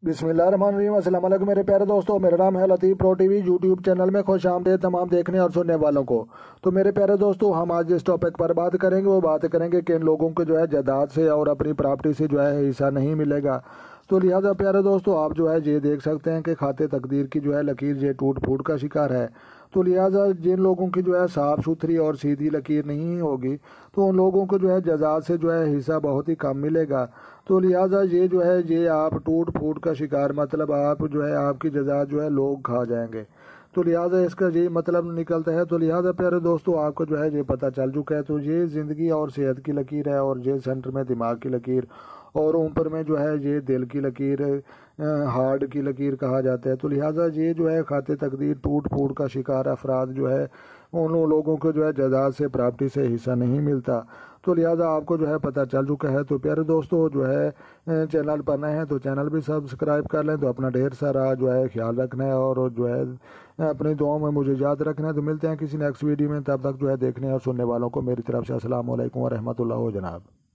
بسم اللہ الرحمن الرحیم۔ السلام علیکم میرے پیارے دوستوں، میرا نام ہے لطیف پرو ٹی وی یوٹیوب چینل میں خوش آمدید تمام دیکھنے اور سننے والوں کو۔ تو میرے پیارے دوستوں، ہم آج جس ٹاپک پر بات کریں گے وہ بات کریں گے کہ ان لوگوں کو جو ہے جائیداد سے اور اپنی پراپرٹی سے جو ہے حصہ نہیں ملے گا۔ تو لہٰذا پیارے دوستوں، آپ جو ہے یہ دیکھ سکتے ہیں کہ خاتے تقدیر کی جو ہے لکیر یہ ٹوٹ پھوٹ کا شکار ہے۔ تو لہٰذا جن لوگوں کی جو ہے صاف ستھری اور سیدھی لکیر نہیں ہوگی تو ان لوگوں کو جو ہے جائیداد سے جو ہے حصہ بہت ہی کم ملے گا۔ تو لہٰذا یہ جو ہے یہ آپ ٹوٹ پھوٹ کا شکار، مطلب آپ جو ہے آپ کی جائیداد جو ہے لوگ کھا جائیں گے۔ تو لہٰذا اس کا یہ مطلب نکلتا ہے۔ تو لہٰذا پیارے دوستوں، آپ کو جو ہے یہ پتہ چل چکا ہے۔ تو یہ زندگی اور صحت کی لکیر ہے، اور یہ سینٹر میں دماغ کی لکیر، اور اوپر میں جو ہے یہ دل کی لکیر، ہارٹ کی لکیر کہا جاتا ہے۔ تو لہٰذا یہ جو ہے خاتے تقدیر ٹوٹ پھوٹ کا شکار افراد جو ہے ان لوگوں کو جو ہے جائیداد سے پراپرٹی سے حصہ نہیں ملتا۔ تو لہٰذا آپ کو جو ہے پتہ چل چکا ہے۔ تو پیارے دوستوں، جو ہے چینل پر نئے ہیں تو چینل بھی سبسکرائب کر لیں۔ تو اپنا ڈھیر سارا جو ہے خیال رکھنا ہے، اور جو ہے اپنی دعاؤں میں مجھے یاد رکھنا ہے۔ تو ملتے ہیں کسی نیکسٹ ویڈیو میں، تب تک جو ہے دیکھنے اور سننے والوں کو میری طرف سے السلام علیکم ورحمۃ اللہ جناب۔